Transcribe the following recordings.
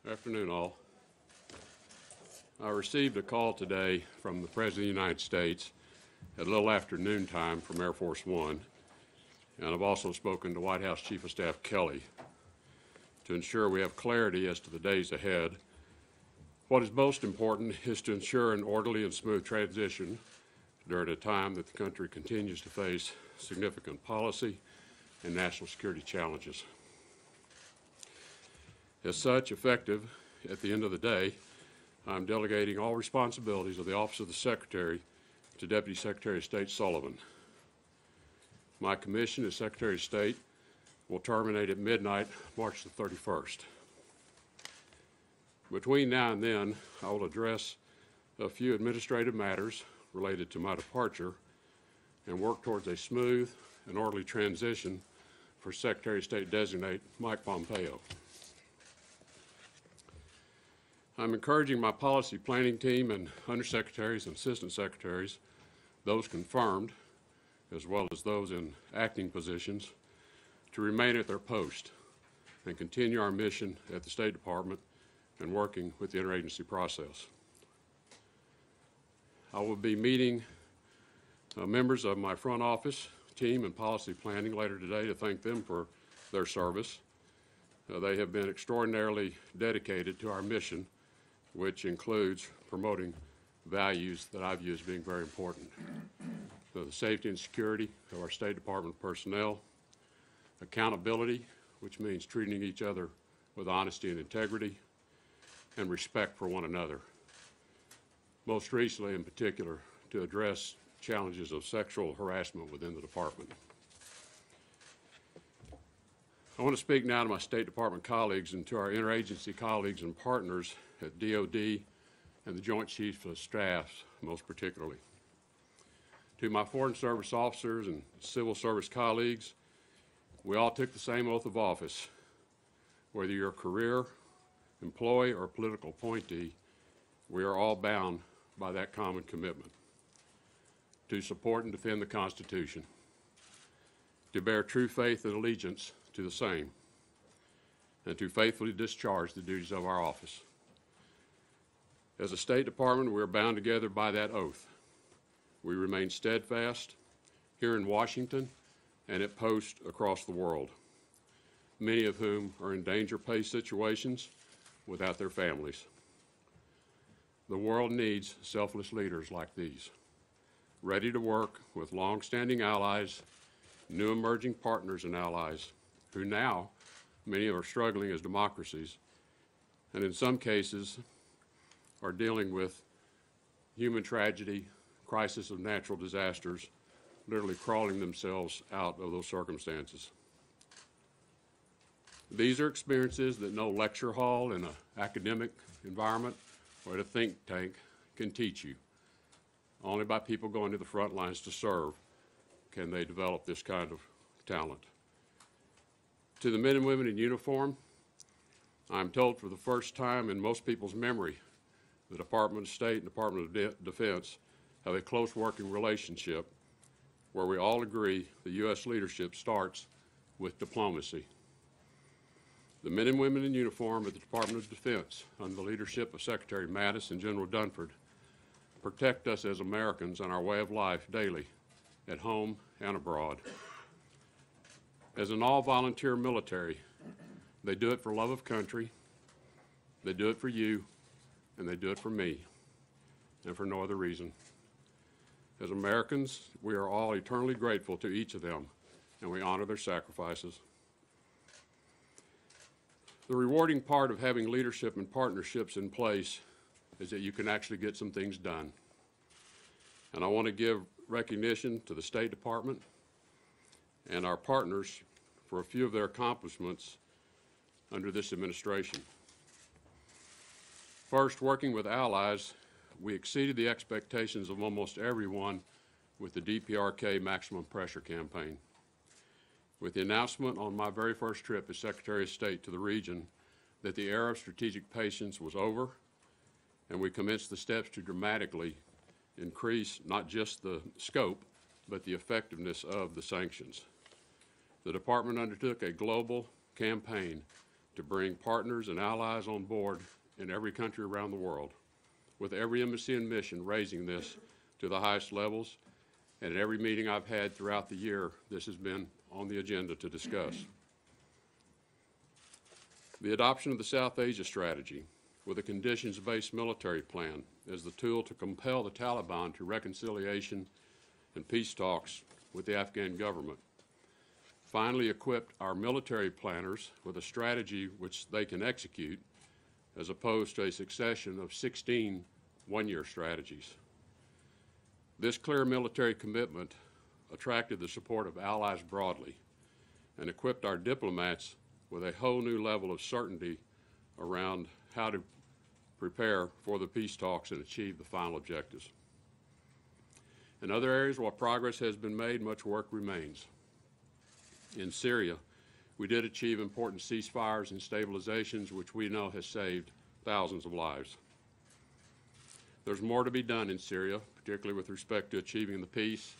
Afternoon, all. I received a call today from the President of the United States at a little after noontime from Air Force One, and I've also spoken to White House Chief of Staff Kelly to ensure we have clarity as to the days ahead. What is most important is to ensure an orderly and smooth transition during a time that the country continues to face significant policy and national security challenges. As such, effective at the end of the day, I'm delegating all responsibilities of the Office of the Secretary to Deputy Secretary of State Sullivan. My commission as Secretary of State will terminate at midnight, March the 31st. Between now and then, I will address a few administrative matters related to my departure and work towards a smooth and orderly transition for Secretary of State Designate Mike Pompeo. I'm encouraging my policy planning team and undersecretaries and assistant secretaries, those confirmed, as well as those in acting positions, to remain at their post and continue our mission at the State Department and working with the interagency process. I will be meeting members of my front office team and policy planning later today to thank them for their service. They have been extraordinarily dedicated to our mission, which includes promoting values that I view as being very important. So the safety and security of our State Department personnel, accountability, which means treating each other with honesty and integrity, and respect for one another. Most recently, in particular, to address challenges of sexual harassment within the department. I want to speak now to my State Department colleagues and to our interagency colleagues and partners at DOD and the Joint Chiefs of Staff, most particularly. To my Foreign Service officers and civil service colleagues, we all took the same oath of office. Whether you're a career, employee, or political appointee, we are all bound by that common commitment to support and defend the Constitution, to bear true faith and allegiance to the same, and to faithfully discharge the duties of our office. As a State Department, we are bound together by that oath. We remain steadfast here in Washington and at posts across the world, many of whom are in danger-pay situations without their families. The world needs selfless leaders like these, ready to work with long-standing allies, new emerging partners and allies, who now, many are struggling as democracies, and in some cases are dealing with human tragedy, crisis of natural disasters, literally crawling themselves out of those circumstances. These are experiences that no lecture hall in an academic environment or at a think tank can teach you. Only by people going to the front lines to serve can they develop this kind of talent. To the men and women in uniform, I'm told for the first time in most people's memory, the Department of State and Department of Defense have a close working relationship where we all agree the U.S. leadership starts with diplomacy. The men and women in uniform at the Department of Defense, under the leadership of Secretary Mattis and General Dunford, protect us as Americans and our way of life daily, at home and abroad. As an all-volunteer military, they do it for love of country, they do it for you, and they do it for me, and for no other reason. As Americans, we are all eternally grateful to each of them, and we honor their sacrifices. The rewarding part of having leadership and partnerships in place is that you can actually get some things done. And I want to give recognition to the State Department and our partners for a few of their accomplishments under this administration. First, working with allies, we exceeded the expectations of almost everyone with the DPRK Maximum Pressure Campaign. With the announcement on my very first trip as Secretary of State to the region that the era of strategic patience was over, and we commenced the steps to dramatically increase not just the scope, but the effectiveness of the sanctions. The Department undertook a global campaign to bring partners and allies on board in every country around the world, with every embassy and mission raising this to the highest levels. And at every meeting I've had throughout the year, this has been on the agenda to discuss. The adoption of the South Asia strategy with a conditions-based military plan as the tool to compel the Taliban to reconciliation and peace talks with the Afghan government. Finally equipped our military planners with a strategy which they can execute, as opposed to a succession of 16 one-year strategies. This clear military commitment attracted the support of allies broadly and equipped our diplomats with a whole new level of certainty around how to prepare for the peace talks and achieve the final objectives. In other areas, while progress has been made, much work remains. In Syria, we did achieve important ceasefires and stabilizations, which we know has saved thousands of lives. There's more to be done in Syria, particularly with respect to achieving the peace,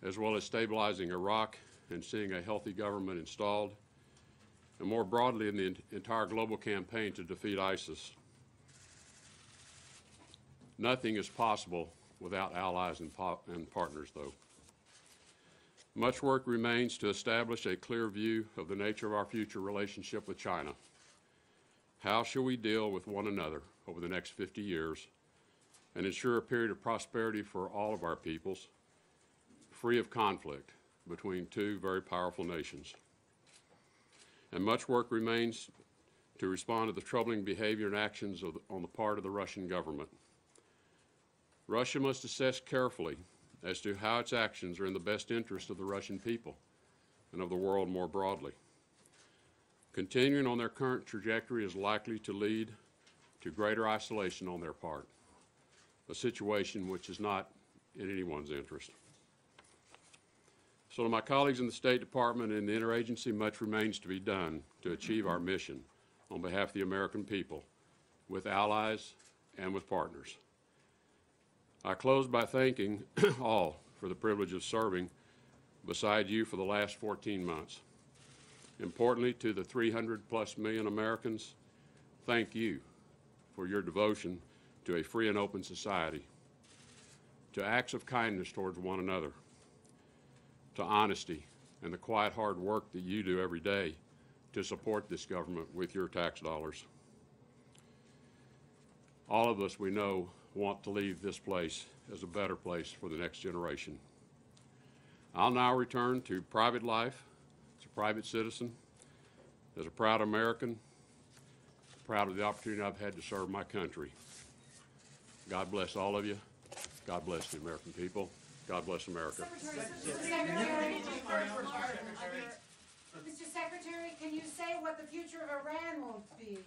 as well as stabilizing Iraq and seeing a healthy government installed, and more broadly in the entire global campaign to defeat ISIS. Nothing is possible without allies and partners, though. Much work remains to establish a clear view of the nature of our future relationship with China. How shall we deal with one another over the next 50 years and ensure a period of prosperity for all of our peoples, free of conflict between two very powerful nations? And much work remains to respond to the troubling behavior and actions on the part of the Russian government. Russia must assess carefully as to how its actions are in the best interest of the Russian people and of the world more broadly. Continuing on their current trajectory is likely to lead to greater isolation on their part, a situation which is not in anyone's interest. So to my colleagues in the State Department and the interagency, much remains to be done to achieve our mission on behalf of the American people, with allies and with partners. I close by thanking all for the privilege of serving beside you for the last 14 months. Importantly, to the 300+ million Americans, thank you for your devotion to a free and open society, to acts of kindness towards one another, to honesty and the quiet hard work that you do every day to support this government with your tax dollars. All of us, we know, want to leave this place as a better place for the next generation. I'll now return to private life as a private citizen, as a proud American, proud of the opportunity I've had to serve my country. God bless all of you. God bless the American people. God bless America. Mr. Secretary, can you say what the future of Iran will be?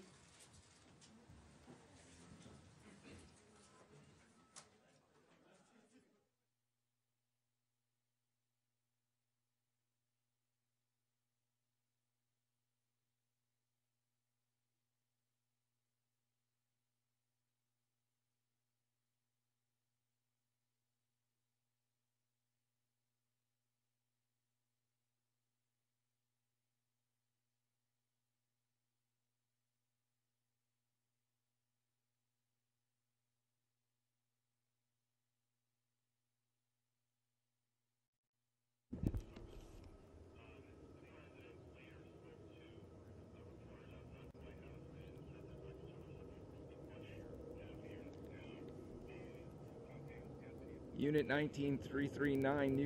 Unit 19339 News.